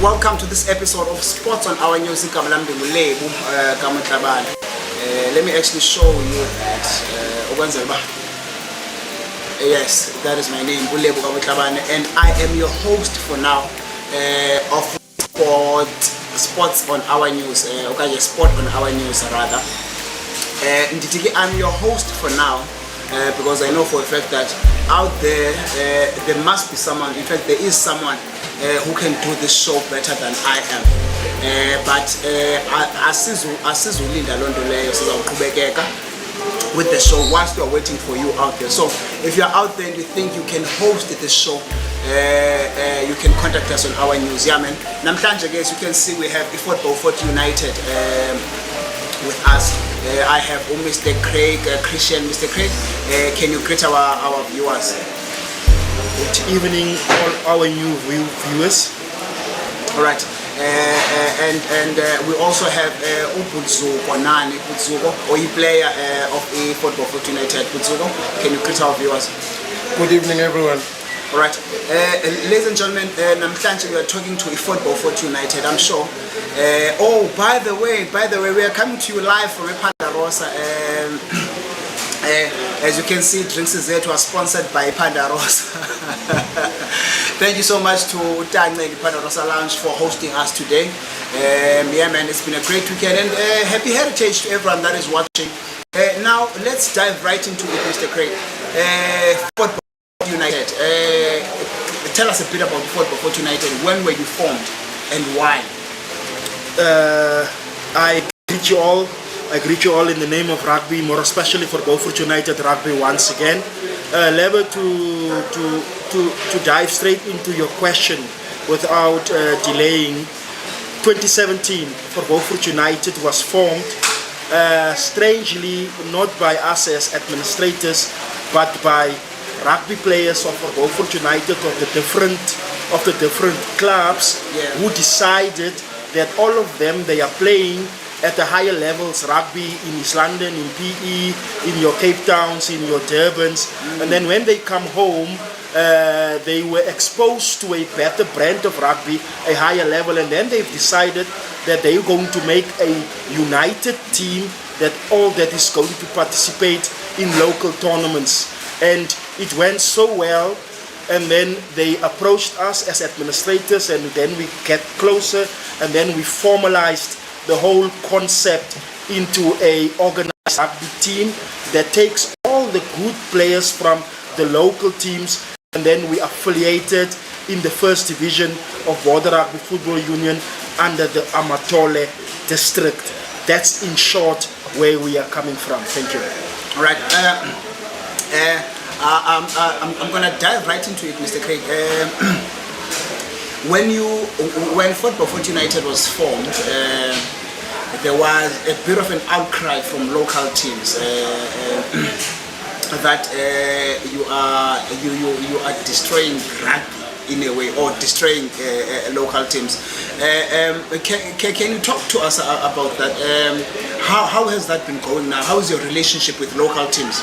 Welcome to this episode of Sports on Our News. Let me actually show you that. Yes, that is my name, and I am your host for now of Sports on Our News. Sport on Our News rather. I'm your host for now because I know for a fact that out there there must be someone. In fact, there is someone who can do this show better than I am. But asizulinda lonto leyo sizawuqhubekeka with the show whilst we are waiting for you out there. So if you're out there and you think you can host this show, you can contact us on Our News. Yeah, man. Namhlanje, guys, you can see we have EP25SEP2023 with us. I have Mr. Craig, Christian. Mr. Craig, can you greet our viewers? Good evening, all our new viewers. All right. And we also have Ubudzuko Nani Budzuko, or a player of EP25SEP2023. Budzuko, can you greet our viewers? Good evening, everyone. All right, ladies and gentlemen, namhlanje we are talking to EP25SEP2023. I'm sure. Oh, by the way, we are coming to you live from Pandarosa. As you can see, Drinks is there to are sponsored by Pandarosa. Thank you so much to Tanya and the Pandarosa Lounge for hosting us today. Yeah, man, it's been a great weekend, and happy heritage to everyone that is watching. Now, let's dive right into it, Mr. Craig. Football United. Tell us a bit about Football United. When were you formed and why? I greet you all. I greet you all in the name of rugby, more especially for Beaufort United Rugby once again. Level to dive straight into your question without delaying. 2017 for Beaufort United was formed, strangely not by us as administrators, but by rugby players of Beaufort United of the different clubs, who decided that all of them, they are playing at the higher levels, rugby in East London, in PE, in your Cape Towns, in your Durbans, and then when they come home, they were exposed to a better brand of rugby, a higher level, and then they've decided that they're going to make a united team that is going to participate in local tournaments. And it went so well, and then they approached us as administrators, and then we get closer, and then we formalized the whole concept into a organized rugby team that takes all the good players from the local teams, and then we affiliated in the first division of Border Rugby Football Union under the Amatole district. That's in short where we are coming from. Thank you. All right. I'm gonna dive right into it, Mr. Craig. When Football United was formed, there was a bit of an outcry from local teams that you are destroying rugby in a way, or destroying local teams. Can you talk to us about that? How has that been going now? How is your relationship with local teams?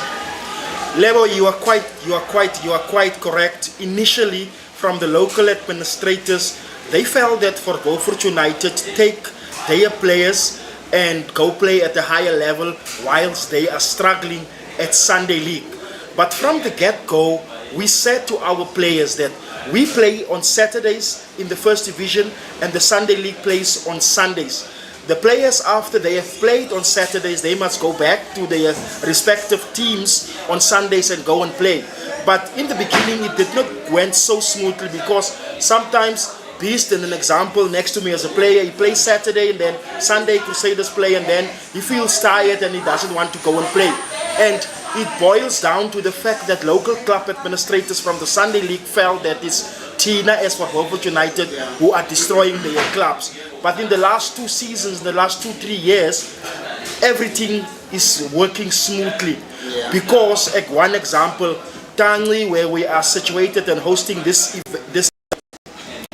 Lebo, you are quite correct. Initially, from the local administrators, they felt that for Beaufort United to take their players and go play at a higher level whilst they are struggling at Sunday League. But from the get-go, we said to our players that we play on Saturdays in the first division, and the Sunday League plays on Sundays. The players, after they have played on Saturdays, they must go back to their respective teams on Sundays and go and play. But in the beginning, it did not went so smoothly, because sometimes Beast, and an example next to me as a player, he plays Saturday and then Sunday Crusaders play, and then he feels tired and he doesn't want to go and play. And it boils down to the fact that local club administrators from the Sunday League felt that it's Tina as for Beaufort United who are destroying their clubs. But in the last 2 seasons, the last 2-3 years, everything is working smoothly. Because, one example, Tangley, where we are situated and hosting this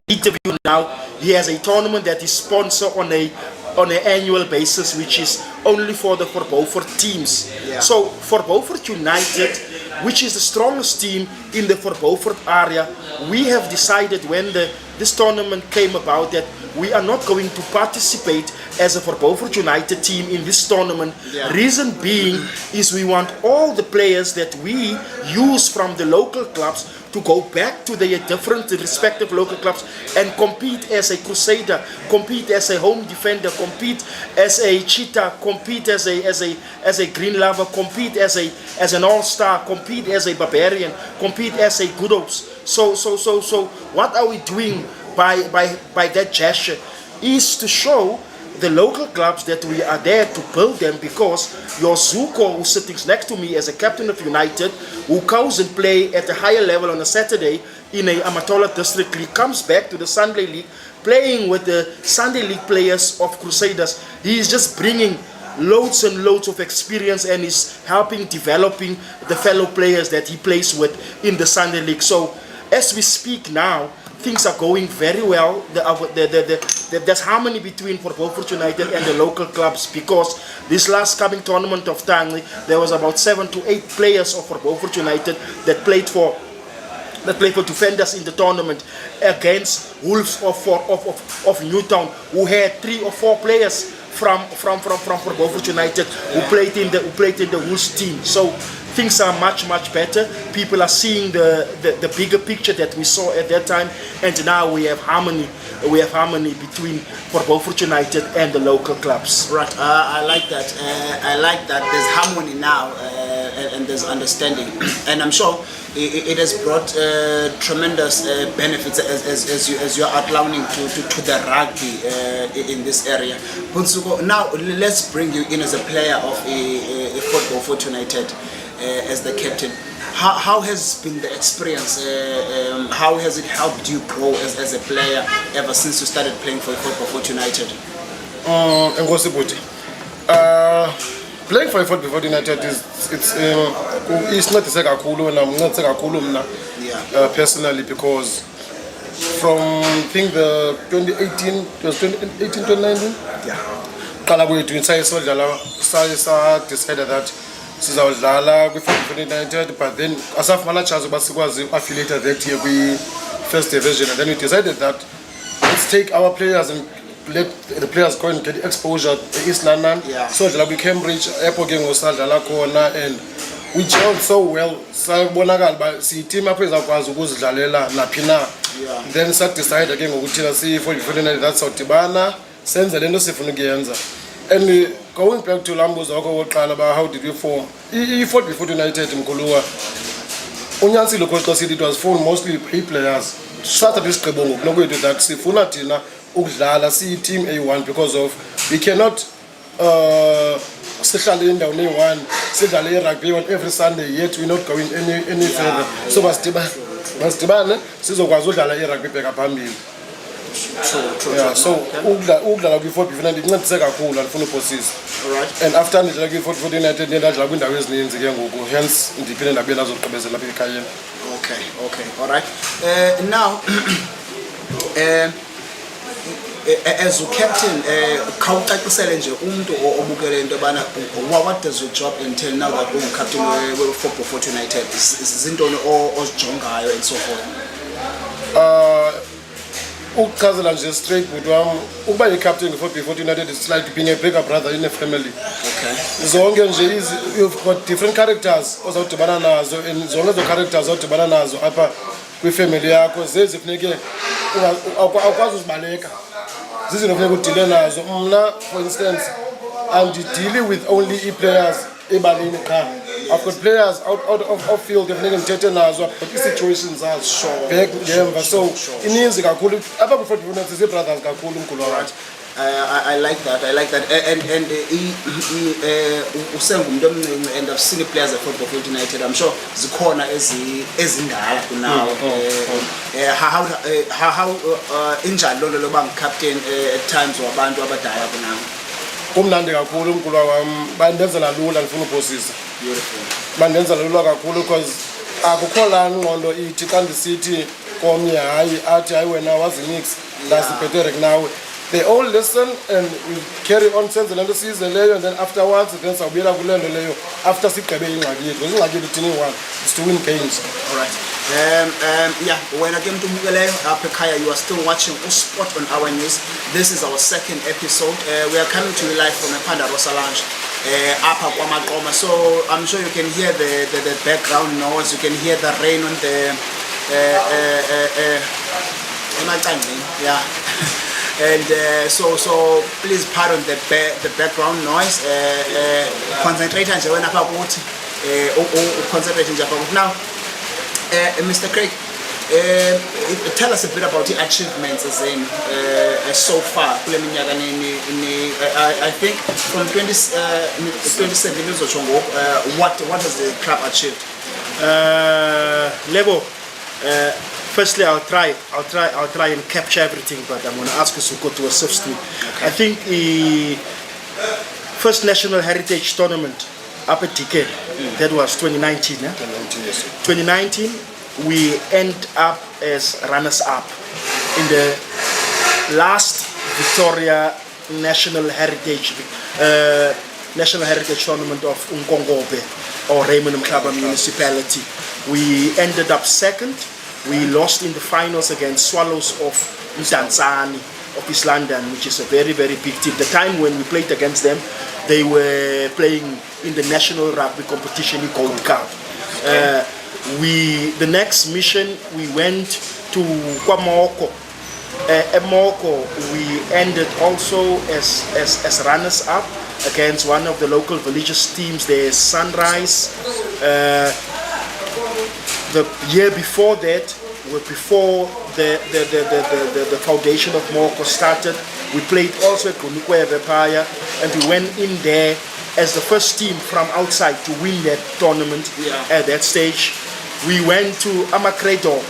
interview now, he has a tournament that is sponsored on an annual basis, which is only for Beaufort teams. So for Beaufort United, which is the strongest team in the Beaufort area, we have decided when the this tournament came about that we are not going to participate as a Beaufort United team in this tournament. Yeah. Reason being is we want all the players that we use from the local clubs to go back to their different respective local clubs and compete as a Crusader, compete as a home defender, compete as a Cheetah, compete as a Green Lover, compete as an All-Star, compete as a Barbarian, compete as a Good Hopes. So what are we doing by that gesture is to show the local clubs that we are there to build them, because your Zuko, who's sitting next to me as a captain of United, who goes and play at a higher level on a Saturday in a Amatola District League, comes back to the Sunday League playing with the Sunday League players of Crusaders. He is just bringing loads and loads of experience and is helping developing the fellow players that he plays with in the Sunday League. So as we speak now, things are going very well. There's harmony between Beaufort United and the local clubs, because this last coming tournament of Tangley, there was about 7 to 8 players of Beaufort United that played for defenders in the tournament against Wolves of Newtown, who had 3 or 4 players from Beaufort United who played in the Wolves team. So things are much better. People are seeing the bigger picture that we saw at that time, and now we have harmony. We have harmony between Beaufort United and the local clubs. Right. I like that. I like that there's harmony now and there's understanding, and I'm sure it has brought tremendous benefits as you're outlining to the rugby in this area. Bunsuko, now let's bring you in as a player of Beaufort United. As the captain, how has been the experience? How has it helped you grow as a player ever since you started playing for Beaufort United? Playing for Beaufort United it's not personally, because from I think the 2018, it was 2018, 2019. Yeah. Decided that sizawudlala kwi-Beaufort United, but then asafumana chance uba sikwazi affiliate that year kwi-first division, and then we decided that let's take our players and let the players go and get exposure East London. Yeah. So dlala kwi-Cambridge airport ke ngosadlala khona, and we gelled so well. Sabonakala uba siyi-team apho ezakwazi ukuzidlalela naphi na. Yeah. Then sadecide ke ngokuthina siyi-Beaufort United that sawudibana senze le nto sifuna ukuyenza. And going back to Lambo's about how did we form? Beaufort United Mkuluwa. Unyansilo Kosi, it was formed mostly by players. Started this Krebongo, no way to that. Sifuna Tina, Ugdala, see team A1 because of we cannot settle in down A1, settle rugby on every Sunday, yet we're not going any further. So Bastibane, Sizo rugby back up. True. Yeah, so ukudlala kwi-Beaufort United incedise kakhulu andifuna uphosisa. Alright. And after ndidlala kwi-Beaufort United ndiye ndadlala kwiindawo ezininzi ke ngoku, hence ndiphinde ndabuye ndazogqibezela apha ekhayeni. Okay, alright. Now as a captain, khawucacisele nje umuntu obukele into yobana what does your job entail now that captain for Beaufort United? Izintoni ozijongayo and so forth? Ukuchazela nje straight but ukuba yi-captain for Beaufort United is like being a bigger brother in a family. Okay. Zonke nje you've got different characters ozawudibana nazo, and zonke ezo characters ozawudibana nazo apha kwifamily yakho zezi funeke awukwazi uzibaleka, zizinto funeka udile nazo. Mna for instance I'm dealing with only players ebalini qha. I've got players out of field definitely ngithethe nazo, but i-situations are back ngemva, so ininzi kakhulu apha Beaufort United zii-brothers kakhulu mkhulu wathi. I like that. And usengumuntu omncinci, and I've seen the players at Beaufort United. I'm sure zikhona ezindala kunawo. How injalo lo loba captain at times wabantu abadala kunawo? Kumnandi kakhulu mkhulu wami, bandenzela lula ndifuna uphosisa. Beautiful. Bandenzela lula kakhulu because akukho laa ngqondo ithi xa ndisithi komnye hayi athi hayi wena wazinix ndazibhetere kunawe. They all listen and we carry on senze le nto siyizeleyo, and then afterwards then sawubuyela kule nto leyo after sigqibe ingxaki yethu. Ingxaki yethu thina iyi-one is to win games. Alright. Yeah, when I came to Mugaleyo, Pekaya, you are still watching Sport on Our News. This is our second episode. We are coming to you live from a Panda Rosa Lounge, Upper Kwamakoma. So I'm sure you can hear the background noise, you can hear the rain on the yeah. And so please pardon the background noise. Concentrate on concentrate now. Mr. Craig, tell us a bit about your achievements as in so far. I think from 2017 what has the club achieved? Lebo, firstly I'll try and capture everything, but I'm going to ask Suko to assist me. Okay. I think the first National Heritage Tournament up at TK, that was 2019. 2019, yes. 2019, we end up as runners-up in the last Victoria National Heritage Tournament of Unkongobe or Raymond Mhlaba Municipality. We ended up second. We lost in the finals against Swallows of Mdantsane of East London, which is a very, very big team. The time when we played against them, they were playing in the national rugby competition in Gold Cup. The next mission, we went to Kwamoko. At Moko, we ended also as runners-up against one of the local villages teams, the Sunrise. The year before that, before the foundation of Moko started, we played also at Kunukwe Vepaya, and we went in there as the first team from outside to win that tournament. At that stage. We went to Amakredok,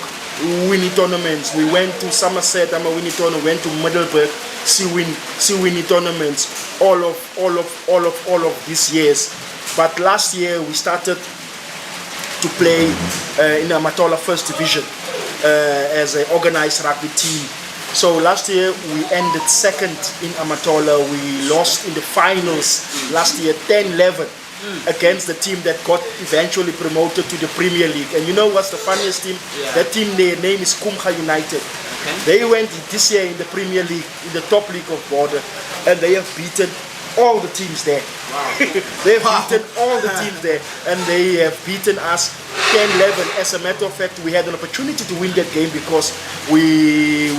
winning tournaments. We went to Somerset, winning tournament. Went to Middleburg, winning tournaments. All of these years. But last year we started to play in Amatola First Division as an organized rugby team. So last year we ended second in Amatola. We lost in the finals last year 10-11 against the team that got eventually promoted to the Premier League. And you know what's the funniest team? That team, their name is Kumha United. They went this year in the Premier League, in the top league of Border, and they have beaten all the teams there. They have beaten all the teams there, and they have beaten us 10-11. As a matter of fact, we had an opportunity to win that game because we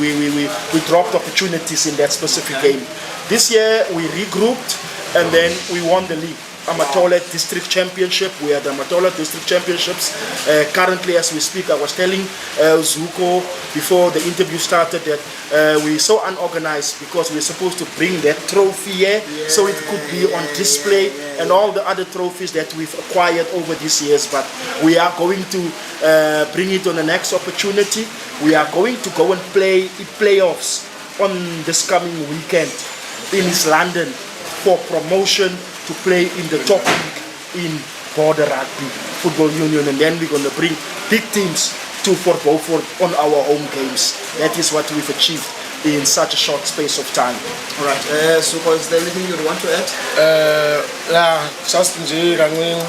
dropped opportunities in that specific game. This year we regrouped and then we won the league. Amatola District Championship. We had the Amatola District Championships. Currently, as we speak, I was telling Zuko before the interview started that we're so unorganized because we're supposed to bring that trophy here so it could be on display and all the other trophies that we've acquired over these years. But we are going to bring it on the next opportunity. We are going to go and play playoffs on this coming weekend in East London for promotion to play in the top league in Border Rugby Football Union, and then we're going to bring big teams to Fort Beaufort on our home games. That is what we've achieved in such a short space of time. All right. So is there anything you want to add? Yeah, just nje kancane.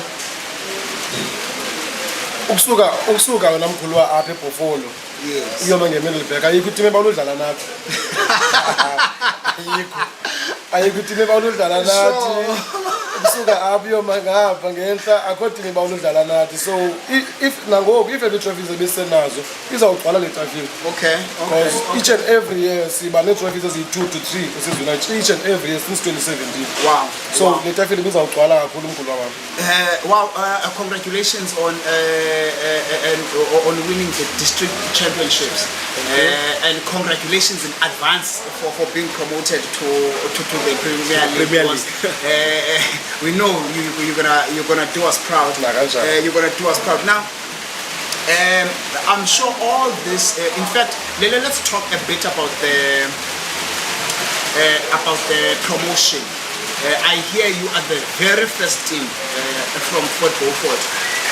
Ukusuka wena mkhulu wa apha eBhofolo. Yes. Uyoma ngeMiddleburg ayikho team ebawudlala nathi. Ayikho team ebawudlala nathi. Ukusuka apha uyoma ngapha ngentla akho team ebawudlala nathi. So if nangoku if the trophies ebesenazo izawugcwala le tafile. Okay. Because each and every year siba ne trophies eziyi 2 to 3 esizwina each and every year since 2017. Wow. So le tafile izawugcwala kakhulu mkhulu wami. Wow, congratulations on winning the district championships, and congratulations in advance for being promoted to the Premier League. We know you're gonna do us proud. You're gonna do us proud. Now, I'm sure all this. In fact, let's talk a bit about the promotion. I hear you are the very first team from Fort Beaufort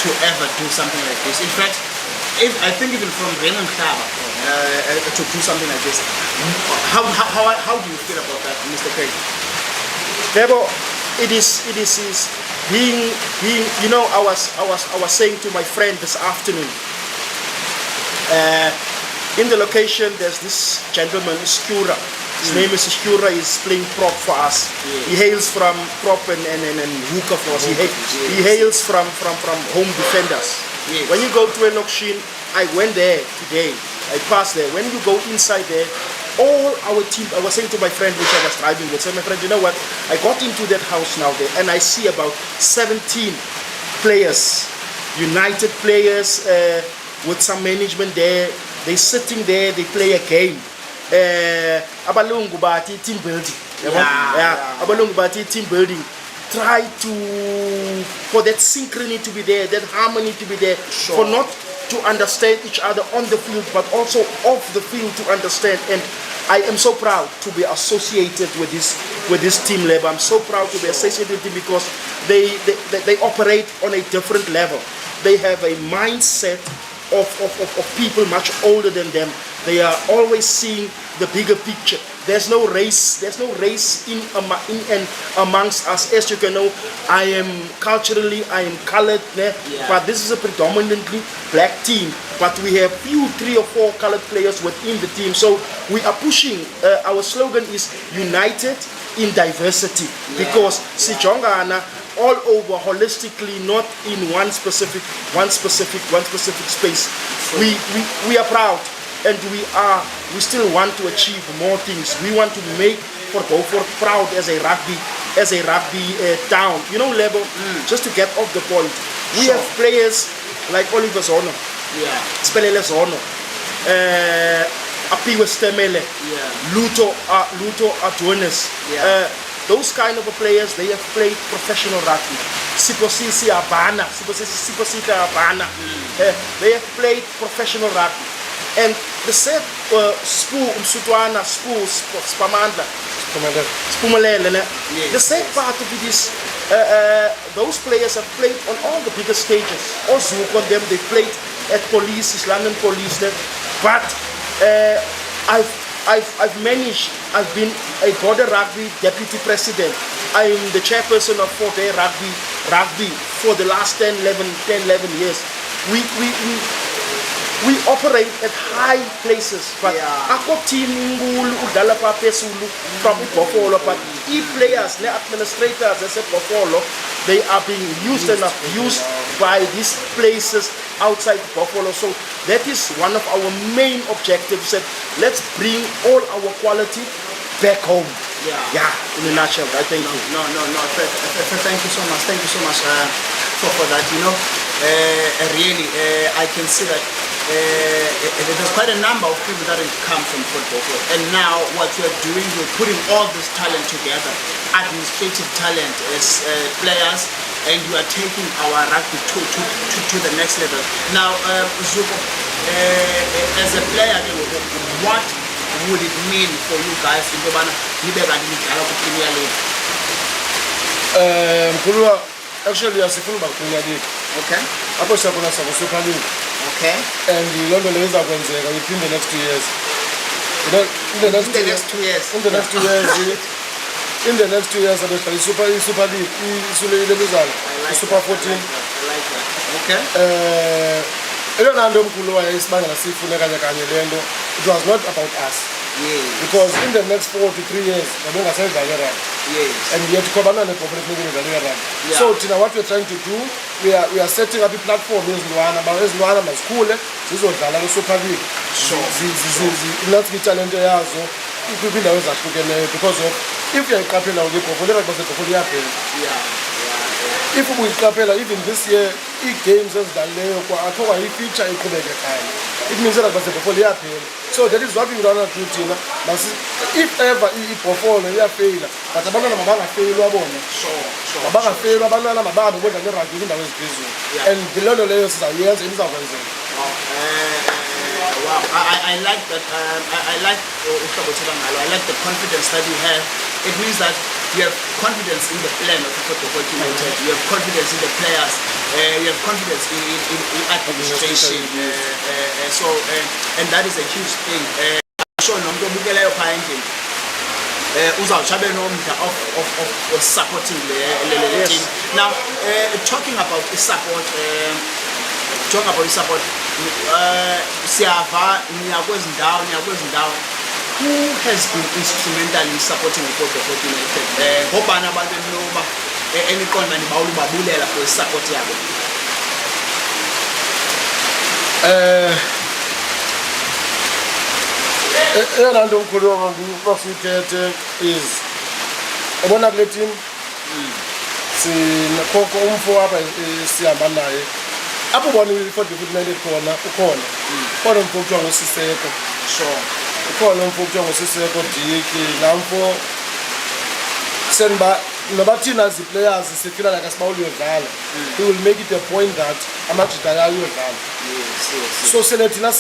to ever do something like this. In fact, I think even from Raymond Mhlaba to do something like this. How do you feel about that, Mr. Craig? Debo, it is being. You know, I was saying to my friend this afternoon. In the location, there's this gentleman, Skura. His name is Skura. He's playing prop for us. He hails from prop and hooker for us. He hails from home defenders. When you go to a location, I went there today. I passed there. When you go inside there, all our team, I was saying to my friend which I was driving with, said, my friend, you know what? I got into that house now there and I see about 17 players, United players with some management there. They sitting there, they play a game. Abalungu bati team building. Abalungu bati team building. Try for that synchrony to be there, that harmony to be there, for not to understand each other on the field, but also off the field to understand. And I am so proud to be associated with this team level. I'm so proud to be associated with them because they operate on a different level. They have a mindset of people much older than them. They are always seeing the bigger picture. There's no race in and amongst us. As you can know, I am culturally, I am colored, but this is a predominantly black team. But we have 3 or 4 colored players within the team. So we are pushing, our slogan is united in diversity, because Sijongana all over holistically, not in one specific space. We are proud, and we still want to achieve more things. We want to make for Beaufort proud as a rugby town. You know, Lebo, just to get off the point, we have players like Oliver Zono, Spelele Zono, Apiwe Stemele, Luto Adonis. Those kind of players, they have played professional rugby. Siposisi Abana, they have played professional rugby. And the said Msutwana, Spamandla, Spumalele, the sad part of it is those players have played on all the biggest stages. Also on them, they played at police, East London Police, but I've managed, I've been a border rugby deputy president. I'm the chairperson of 4-day rugby for the last 10, 11 years. We operate at high places, but ako team udala pa pesulu from Buffalo, but players, the administrators, as a Buffalo, they are being used and abused by these places outside Buffalo. So that is one of our main objectives. That let's bring all our quality back home. In a nutshell, I thank you. No. Thank you so much. Thank you so much for that. You know, really, I can see that there's quite a number of people that have come from football, and now what you're doing, you're putting all this talent together, administrative talent as players, and you are taking our rugby to the next level. Now, Zuko, as a player, what would it mean for you guys in the Premier League? Actually, asifuna Premier League. Okay. Apho siyabona sabo Super League. Okay. And loo nto leyo iza kwenzeka within the next 2 years. You know, in the next 2 years. In the next 2 years, the Super League, Super 14. I like that. Okay. Eyona nto omkhulu wayesibangela siyifune kanye le nto, it was not about us. Because in the next 4 to 3 years, we're going to sell Valera. And yet, so what we're trying to do, we are setting up a platform in Zluana, but Zluana is cool. This is the Super League. Let's get talent because if you're a couple of people, if we capella even this year, games as the feature it means that so that is what we run at routine. If ever perform and fail, but abana fail fail and below the layers are years in wow, I like that. I like the confidence that you have. It means that you have confidence in the plan of the football team. You have confidence in the players. You have confidence in administration. So and that is a huge thing. So no of supporting the team. Now, talking about the support. Talking about support, siyava ngiyakwezindawo who has been instrumental in supporting uKobe United ngobani abantu enoba eniqonda nibawubabulela for support yabo. Eyona nto omkhulu basiyithethe is ubona kule team sinakho umfo apha sihamba naye apho ubona i-40 khona ukhona khona umfo kuthiwa nguSiseko. Sure. Ukhona umfo kuthiwa nguSiseko Diki laa mfo senba noba thina zii-players sifila like asibawula uyodlala he will make it a point that amajita ayayodlala. So sele thina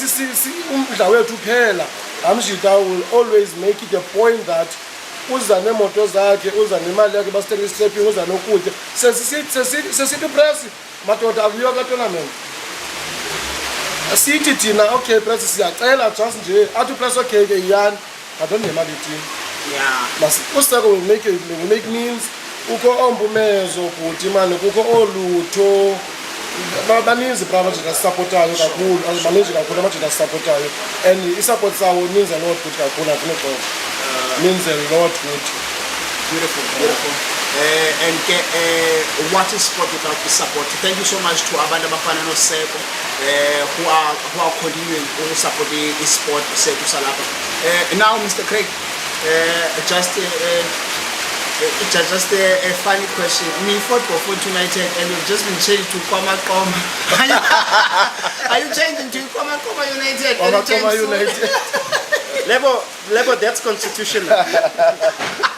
umdla wethu uphela amjita will always make it a point that uza neemoto zakhe uza nemali yakhe basithenge isleeping uza nokutya sesithi press madoda akuyiwa ka-tournament sithi thina okay press siyacela just nje athi press okay ke yiyani badoni nemali ethini. USiseko will make means kukho oompumezo bhuti mani kukho oolutho baninzi phaa amajita asisapotayo kakhulu baninzi kakhulu amajita asisapotayo and isupport sawo means a lot good kakhulu afunexoka means a lot good. Beautiful. And what is sport without the support? Thank you so much to abantu abafana noSiseko who are continuing to support the sport sethu salapha. Now Mr. Craig, just a funny question. Me fought for United and you've just been changed to Koma. Are you changing to Koma United? Koma United. Level, that's constitutional.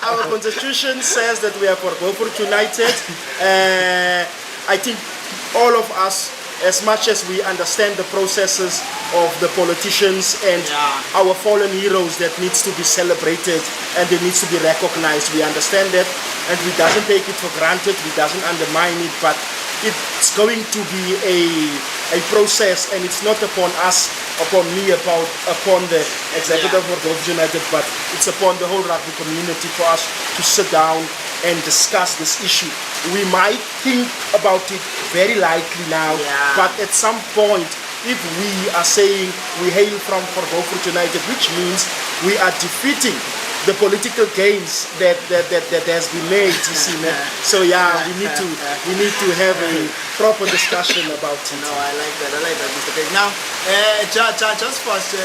Our constitution says that we are for United. I think all of us, as much as we understand the processes of the politicians and our fallen heroes that needs to be celebrated and they needs to be recognized, we understand that and we doesn't take it for granted, we doesn't undermine it, but it's going to be a process and it's not upon us, upon me, upon the executive board of United, but it's upon the whole rugby community for us to sit down and discuss this issue. We might think about it very lightly now, but at some point, if we are saying we hail from United, which means we are defeating the political gains that has been made, you see, man. So yeah, we need to have a proper discussion about it. No, I like that, Mr. Craig. Now, just for us to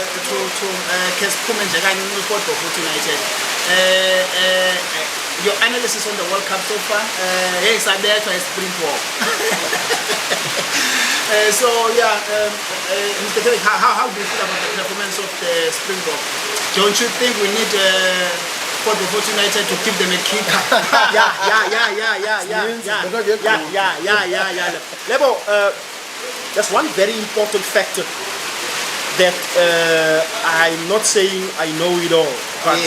United, your analysis on the World Cup so far, yes, I'm there to Springbok. So yeah, Mr. Craig, how do you feel about the performance of the Springbok? Don't you think we need United to give them a kicker? Lebo, there's one very important factor that I'm not saying I know it all, but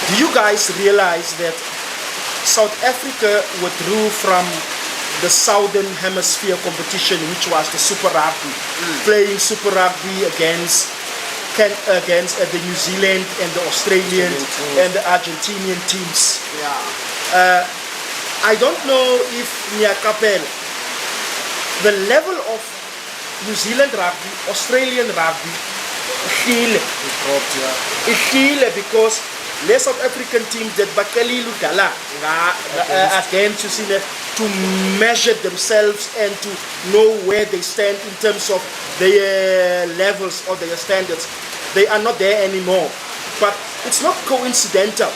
do you guys realize that South Africa withdrew from the Southern Hemisphere competition, which was the Super Rugby, playing Super Rugby against the New Zealand and the Australian and the Argentinian teams. I don't know if Nyakapel, the level of New Zealand rugby, Australian rugby, because the South African teams that Bakali Ludala against to measure themselves and to know where they stand in terms of their levels or their standards. They are not there anymore. But it's not coincidental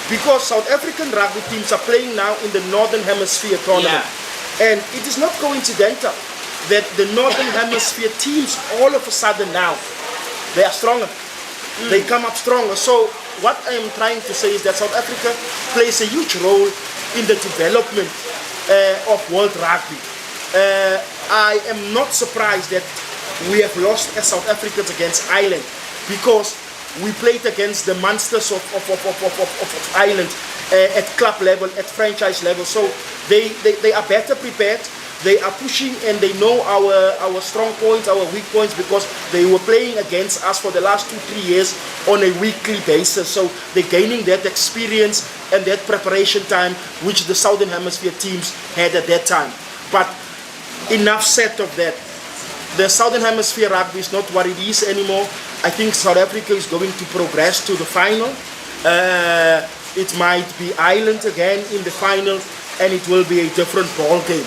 because South African rugby teams are playing now in the Northern Hemisphere tournament. And it is not coincidental that the Northern Hemisphere teams all of a sudden now, they are stronger. They come up stronger. So what I am trying to say is that South Africa plays a huge role in the development of world rugby. I am not surprised that we have lost as South Africans against Ireland because we played against the monsters of Ireland at club level, at franchise level. So they are better prepared. They are pushing and they know our strong points, our weak points, because they were playing against us for the last 2-3 years on a weekly basis. So they're gaining that experience and that preparation time which the Southern Hemisphere teams had at that time. But enough said of that. The Southern Hemisphere rugby is not what it is anymore. I think South Africa is going to progress to the final. It might be Ireland again in the final, and it will be a different ball game.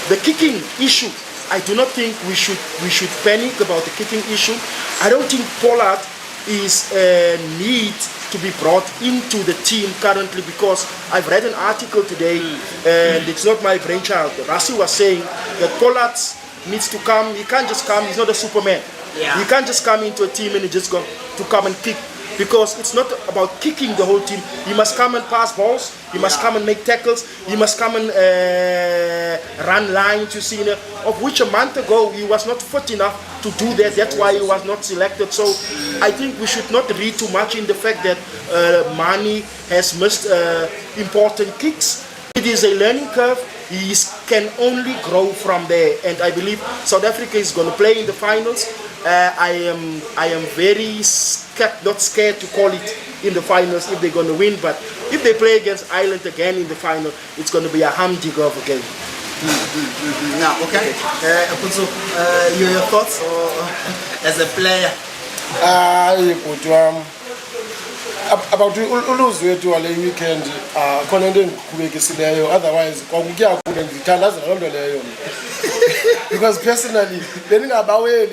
The kicking issue, I do not think we should panic about the kicking issue. I don't think Pollard is need to be brought into the team currently, because I've read an article today, and it's not my brainchild. Rassi was saying that Pollard needs to come. He can't just come. He's not a Superman. Yeah. He can't just come into a team and he just go to come and kick, because it's not about kicking the whole team. He must come and pass balls. He must come and make tackles. He must come and run lines. You see, of which a month ago he was not fit enough to do that. That's why he was not selected. So I think we should not read too much in the fact that Mani has missed important kicks. It is a learning curve. He can only grow from there, and I believe South Africa is going to play in the finals. I am very not scared to call it in the finals if they're going to win, but if they play against Ireland again in the final, it's going to be a humdinger of a game. Now, okay. Apunzo, your thoughts as a player? About uluzi wethu wale weekend khona into endiqhubekisileyo, otherwise kwakukuyakude ndithandaza loo nto leyo, because personally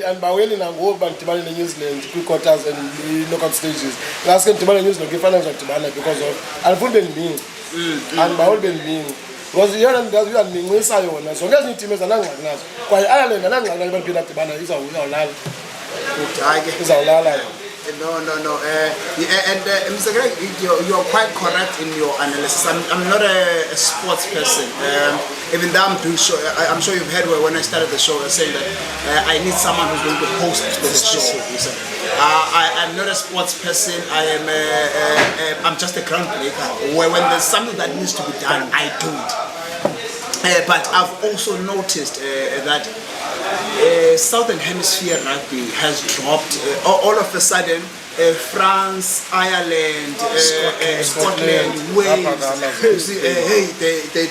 andibaweli nangoku uba ndidibane neNew Zealand kwi-quarters and i-knockout stages. Ngaske ndidibane neNew Zealand kwifinals ndidibana, because of andifuni bendibingi, andibaweli bendibingi, because yona ndazi uyandimincisa yona. Zonke ezinye iitim ezanangxaki nazo, kwaye Ireland anangxaki nayo bandiphinda dibana, izawulala. No. And Mr. Greg, you're quite correct in your analysis. I'm not a sports person. Even though I'm doing show, I'm sure you've heard when I started the show saying that I need someone who's going to host the show. I'm not a sports person. I'm just a groundbreaker. When there's something that needs to be done, I don't. But I've also noticed that Southern Hemisphere rugby has dropped all of a sudden. France, Ireland, Scotland, Wales.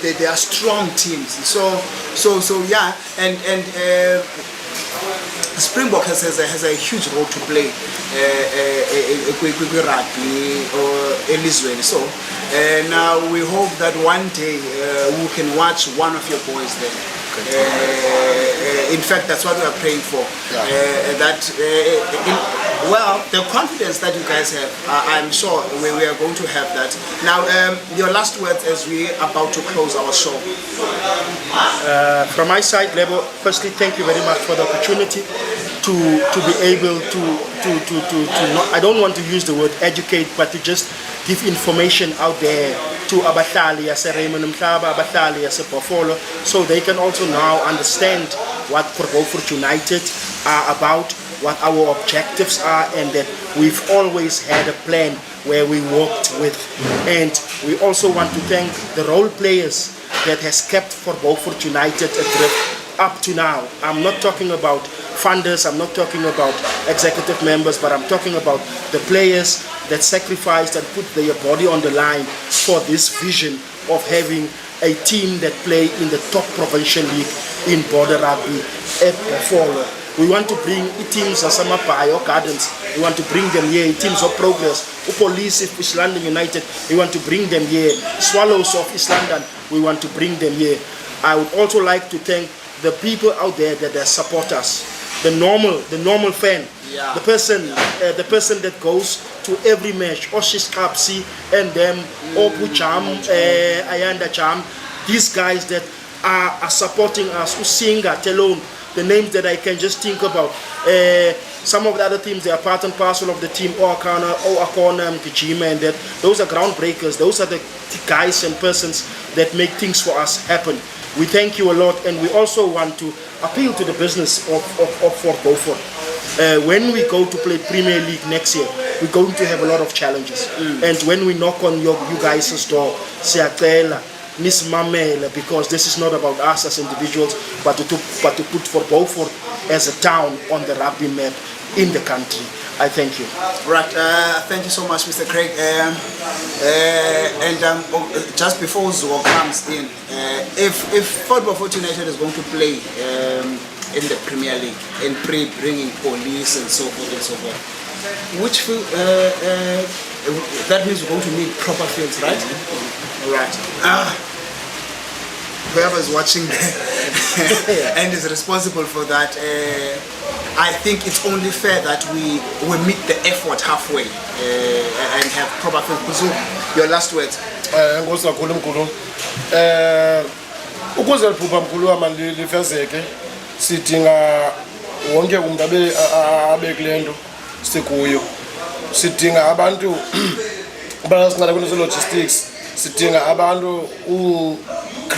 They are strong teams. So yeah, and Springbok has a huge role to play in rugby or Elizabeth. So now we hope that one day we can watch one of your boys there. In fact, that's what we are praying for. The confidence that you guys have, I'm sure we are going to have that. Now, your last words as we are about to close our show. From my side, Lebo, firstly, thank you very much for the opportunity to be able to not, I don't want to use the word educate, but to just give information out there to abahlali as a Raymond Mhlaba, abahlali as a Buffalo, so they can also now understand what Beaufort United are about, what our objectives are, and that we've always had a plan where we worked with. And we also want to thank the role players that has kept for Beaufort United adrift up to now. I'm not talking about funders, I'm not talking about executive members, but I'm talking about the players that sacrificed and put their body on the line for this vision of having a team that play in the top provincial league in border rugby at Buffalo. We want to bring teams of Samapai or Gardens, we want to bring them here, teams of Progress, Police of East London United, we want to bring them here, Swallows of East London, we want to bring them here. I would also like to thank the people out there that support us. The normal fan, the person that goes to every match, Oshis Kapsi and them, Opu Cham, Ayanda Cham, these guys that are supporting us, Usinga, Telon, the names that I can just think about. Some of the other teams, they are part and parcel of the team, Oakana, Kijima, and that. Those are groundbreakers. Those are the guys and persons that make things for us happen. We thank you a lot, and we also want to appeal to the business of Fort Beaufort. When we go to play Premier League next year, we're going to have a lot of challenges. And when we knock on you guys' door, siyacela, nisimamele, because this is not about us as individuals, but to put Fort Beaufort as a town on the rugby map in the country. I thank you. Right, thank you so much, Mr. Craig. Just before Zuo comes in, if Football Fortune United is going to play in the Premier League, in bringing police and so forth and so forth, which field, that means we're going to need proper fields, right? Right. Whoever is watching and is responsible for that, I think it's only fair that we meet the effort halfway and have proper fields. So, your last words. Ngosi kakhulu mkhulu. Ukuze liphupha mkhulu wami lifezeke sidinga wonke umuntu abe kule nto sikuyo. Sidinga abantu abasinceda kwizinto logistics. Sidinga abantu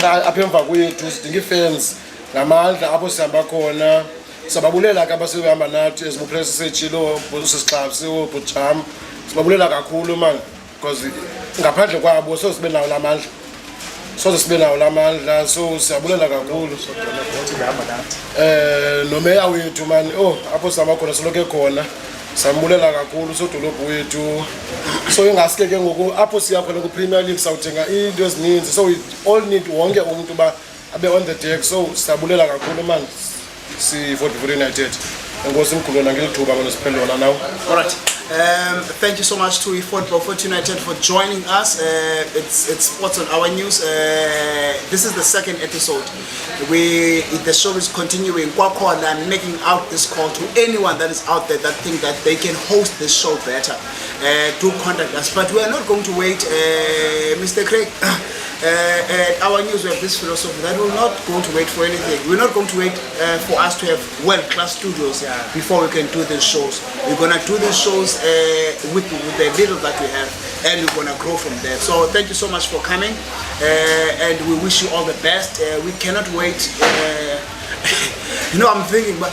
apha emva kwethu, sidinga ii-fans ngamandla apho sihamba khona. Sibabulela ke abasebehamba nathi ezibupresi setshilo sisixabisi obujam. Sibabulela kakhulu man because ngaphandle kwabo sibe nawo lamandla. Sibe nawo lamandla, so siyabulela kakhulu. Nomeya wethu man, apho sihamba khona siloke khona. Sambulela kakhulu sodolophu wethu. So ingaske ke ngoku apho siya khona ku-Premier League sawuthenga into ezininzi, so we all need wonke umuntu abe on the deck. So siyabulela kakhulu man, si-Football United. Enkosi mkhulu nangilithuba manje siphele lona nawo. All right. Thank you so much to Football Fortune United for joining us. It's Sports on Our News. This is the second episode. The show is continuing. I'm making out this call to anyone that is out there that think that they can host this show better. Do contact us. But we are not going to wait, Mr. Craig. At Our News we have this philosophy that we're not going to wait for anything. We're not going to wait for us to have world-class studios before we can do these shows. We're going to do these shows with the little that we have, and we're going to grow from there. So thank you so much for coming, and we wish you all the best. We cannot wait. I'm thinking, but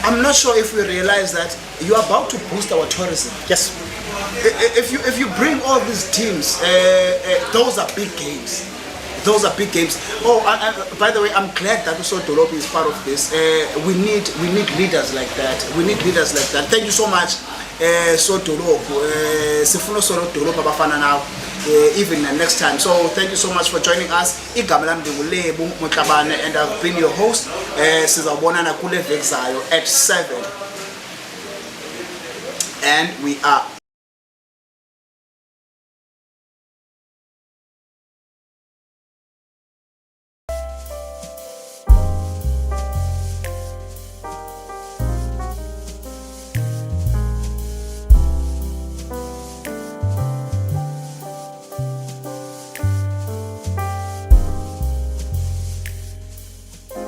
I'm not sure if we realize that you're about to boost our tourism. Yes. If you bring all these teams, those are big games. Those are big games. By the way, I'm glad that also Dolopi is part of this. We need leaders like that. We need leaders like that. Thank you so much. So Dolopo, Sifuno Solo Dolopo Bafana now. Even next time. So thank you so much for joining us. And I've been your host. Sizabona na kule vexayo at 7. And we are